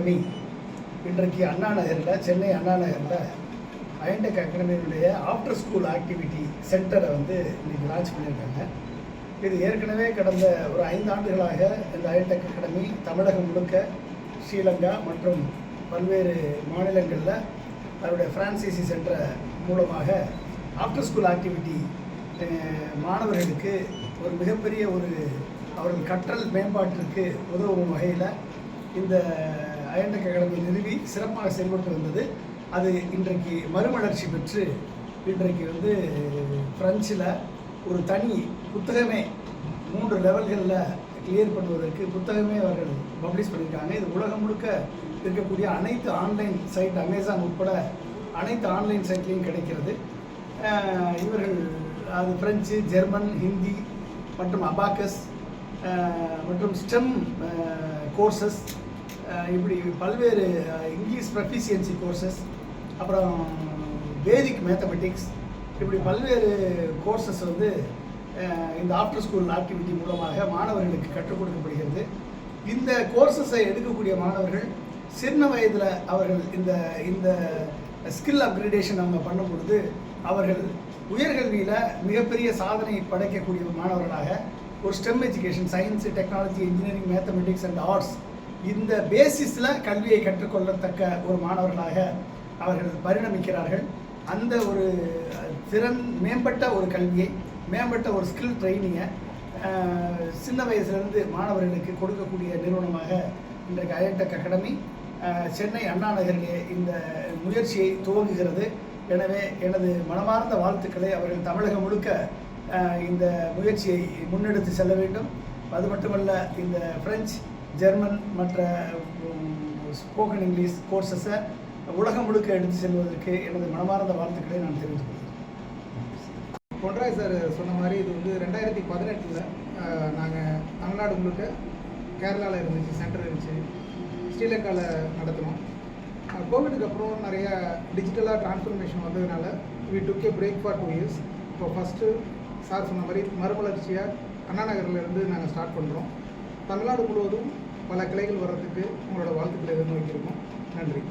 Academy இன்றைக்கு அண்ணா நகரில், சென்னை அண்ணா நகரில் அயன்டெக் அகாடமியினுடைய ஆஃப்டர் ஸ்கூல் ஆக்டிவிட்டி சென்டரை இன்றைக்கி லான்ச் பண்ணியிருக்காங்க. இது ஏற்கனவே கடந்த ஒரு 5 ஆண்டுகளாக இந்த அயன்டெக் அகாடமி தமிழகம் முழுக்க, ஸ்ரீலங்கா மற்றும் பல்வேறு மாநிலங்களில் அதனுடைய ஃப்ரான்சைசி சென்டர் மூலமாக ஆஃப்டர் ஸ்கூல் ஆக்டிவிட்டி மாணவர்களுக்கு ஒரு மிகப்பெரிய அவர்கள் கற்றல் மேம்பாட்டிற்கு உதவும் வகையில் இந்த அயன்டெக் அகாடமி நிறுவி சிறப்பாக செயல்பட்டு வந்தது. அது இன்றைக்கு மறுமலர்ச்சி பெற்று இன்றைக்கு ஃப்ரெஞ்சில் ஒரு தனி புத்தகமே 3 லெவல்களில் கிளியர் பண்ணுவதற்கு புத்தகமே அவர்கள் பப்ளிஷ் பண்ணியிருக்காங்க. இது உலகம் முழுக்க இருக்கக்கூடிய அனைத்து ஆன்லைன் சைட், அமேசான் உட்பட அனைத்து ஆன்லைன் சைட்லேயும் கிடைக்கிறது. இவர்கள் அது ஃப்ரெஞ்சு, ஜெர்மன், ஹிந்தி மற்றும் அபாக்கஸ் மற்றும் ஸ்டெம் கோர்சஸ், இப்படி பல்வேறு இங்கிலீஷ் ப்ரொஃபிஷியன்சி கோர்சஸ், அப்புறம் வேதிக் மேத்தமெட்டிக்ஸ், இப்படி பல்வேறு கோர்சஸ் இந்த ஆஃப்டர் ஸ்கூல் ஆக்டிவிட்டி மூலமாக மாணவர்களுக்கு கற்றுக் கொடுக்கப்படுகிறது. இந்த கோர்சஸை எடுக்கக்கூடிய மாணவர்கள் சின்ன வயதில் அவர்கள் இந்த ஸ்கில் அப்கிரேடேஷன் அவங்க பண்ணும் பொழுது அவர்கள் உயர்கல்வியில் மிகப்பெரிய சாதனை படைக்கக்கூடிய மாணவர்களாக ஒரு stem education, science, technology, engineering, mathematics and arts, இந்த பேசிஸில் கல்வியை கற்றுக்கொள்ளத்தக்க ஒரு மாணவர்களாக அவர்கள் பரிணமிக்கிறார்கள். அந்த ஒரு திறன் மேம்பட்ட ஒரு கல்வியை, மேம்பட்ட ஒரு ஸ்கில் ட்ரைனிங்கை சின்ன வயசுலேருந்து மாணவர்களுக்கு கொடுக்கக்கூடிய நிறுவனமாக இன்றைக்கு அயன்டெக் அகாடமி சென்னை அண்ணா நகரிலே இந்த முயற்சியை துவங்குகிறது. எனவே எனது மனமார்ந்த வாழ்த்துக்களை அவர்கள் தமிழகம் முழுக்க இந்த முயற்சியை முன்னெடுத்து செல்ல வேண்டும். அது மட்டுமல்ல, இந்த ஃப்ரெஞ்ச், ஜெர்மன் மற்ற ஸ்போக்கன் இங்கிலீஷ் கோர்சஸை உலகம் முழுக்க எடுத்து செல்வதற்கு எனது மனமார்ந்த வாழ்த்துக்களை நான் தெரிவித்துக் கொள்கிறேன். பொன்ராய் சார் சொன்ன மாதிரி இது 2018 நாங்கள் தமிழ்நாடு முழுக்க, கேரளாவில் இருந்துச்சு, சென்டர் இருந்துச்சு, ஸ்ரீலங்காவில் நடத்தினோம். கோவிடுக்கு அப்புறம் நிறைய டிஜிட்டலாக ட்ரான்ஸ்ஃபர்மேஷன் வந்ததுனால we took a break for 2 years. இப்போ ஃபஸ்ட்டு சார் சொன்ன மாதிரி மறுமலர்ச்சியாக அண்ணா நகர்லேருந்து நாங்கள் ஸ்டார்ட் பண்ணுறோம். தமிழ்நாடு முழுவதும் பல கிளைகள் வர்றதுக்கு உங்களோட வாழ்த்துக்களை எதிர்நோக்கியிருக்கோம். நன்றி.